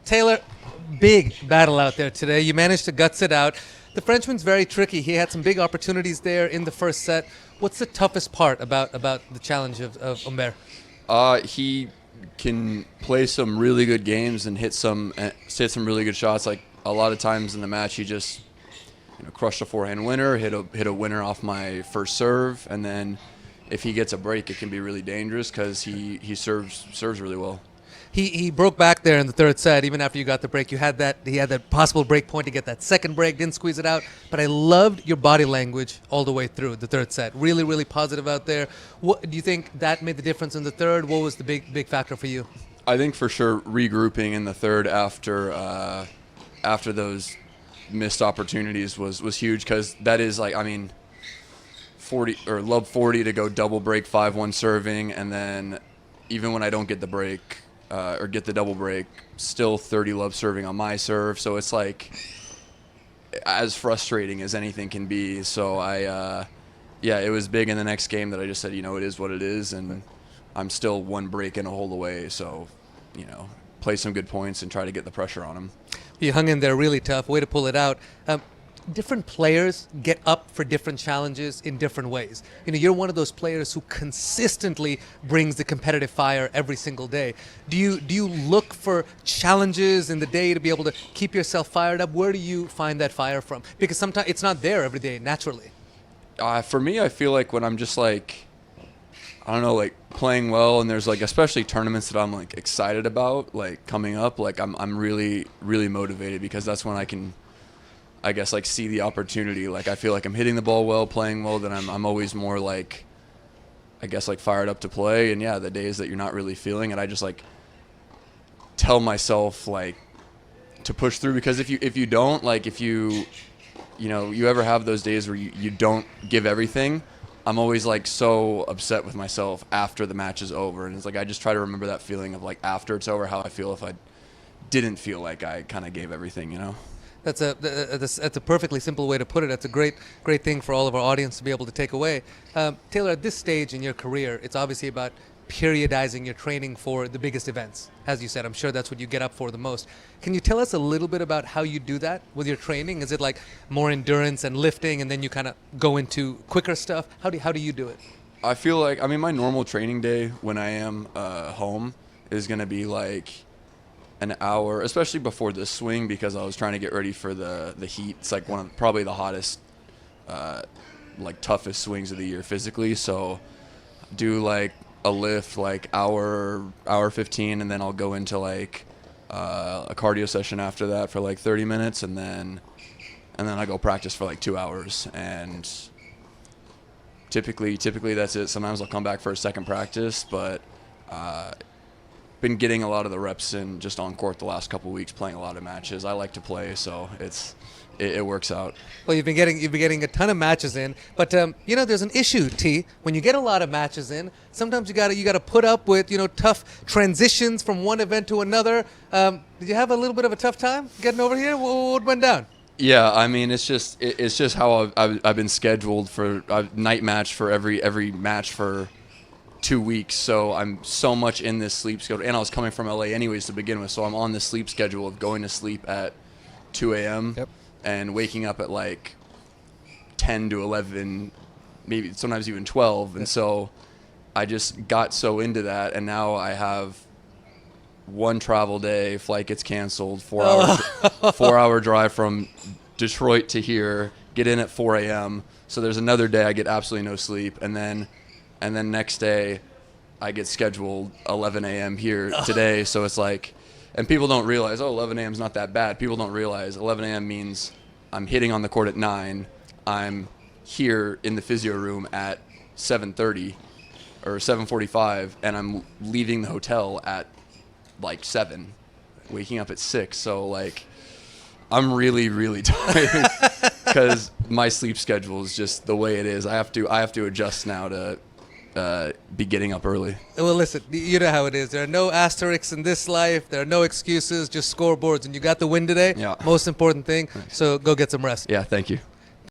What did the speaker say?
Taylor, big battle out there today. You managed to guts it out. The Frenchman's very tricky. He had some big opportunities there in the first set. What's the toughest part about the challenge of Humbert? He can play some really good games and hit some really good shots. Like a lot of times in the match, he just crushed a forehand winner, hit a winner off my first serve, and then if he gets a break, it can be really dangerous because he serves really well. He broke back there in the third set. Even after you got the break, he had that possible break point to get that second break, didn't squeeze it out. But I loved your body language all the way through the third set. Really, really positive out there. What do you think that made the difference in the third? What was the big factor for you? I think for sure regrouping in the third after those missed opportunities was huge, because that is 40 or love 40 to go double break 5-1 serving, and then even when I don't get the break or get the double break, still 30 love serving on my serve. So it's like as frustrating as anything can be. So it was big in the next game that I just said, it is what it is, and I'm still one break and a hole away. So, play some good points and try to get the pressure on him. You hung in there really tough. Way to pull it out. Different players get up for different challenges in different ways. You're one of those players who consistently brings the competitive fire every single day. Do you look for challenges in the day to be able to keep yourself fired up? Where do you find that fire from? Because sometimes it's not there every day naturally. For me, I feel like when I'm just playing well, and there's especially tournaments that I'm excited about coming up, I'm really, really motivated, because that's when I can see the opportunity. I feel like I'm hitting the ball well, playing well, then I'm always more fired up to play. And the days that you're not really feeling it, I just tell myself to push through, because if you don't, if you ever have those days where you don't give everything, I'm always so upset with myself after the match is over. And it's I just try to remember that feeling of after it's over, how I feel if I didn't feel like I kind of gave everything, That's a perfectly simple way to put it. That's a great thing for all of our audience to be able to take away. Taylor, at this stage in your career, it's obviously about periodizing your training for the biggest events. As you said, I'm sure that's what you get up for the most. Can you tell us a little bit about how you do that with your training? Is it more endurance and lifting, and then you kind of go into quicker stuff? How do you do it? I feel my normal training day when I am home is going to be an hour, especially before this swing, because I was trying to get ready for the heat. It's one of probably the hottest, toughest swings of the year physically. So do a lift hour 15, and then I'll go into a cardio session after that for 30 minutes, and then I go practice for 2 hours. And typically that's it. Sometimes I'll come back for a second practice, but been getting a lot of the reps in just on court the last couple of weeks, playing a lot of matches. I like to play, so it works out. Well, you've been getting a ton of matches in, but there's an issue, T. When you get a lot of matches in, sometimes you gotta put up with tough transitions from one event to another. Did you have a little bit of a tough time getting over here? What went down? Yeah, it's just how I've been scheduled for a night match for every match for 2 weeks, so I'm so much in this sleep schedule, and I was coming from LA anyways to begin with, so I'm on this sleep schedule of going to sleep at 2 a.m. Yep. and waking up at 10 to 11, maybe sometimes even 12, and so I just got so into that, and now I have one travel day, flight gets canceled, 4-hour drive from Detroit to here, get in at 4 a.m., so there's another day I get absolutely no sleep, and then next day I get scheduled 11 a.m. here today. So it's and people don't realize, 11 a.m. is not that bad. People don't realize 11 a.m. means I'm hitting on the court at 9. I'm here in the physio room at 7:30 or 7:45, and I'm leaving the hotel at 7, waking up at 6. So I'm really, really tired because my sleep schedule is just the way it is. I have to adjust now to be getting up early. Well, listen, you know how it is. There are no asterisks in this life. There are no excuses, just scoreboards. And you got the win today. Yeah. Most important thing. Thanks. So go get some rest. Yeah, thank you.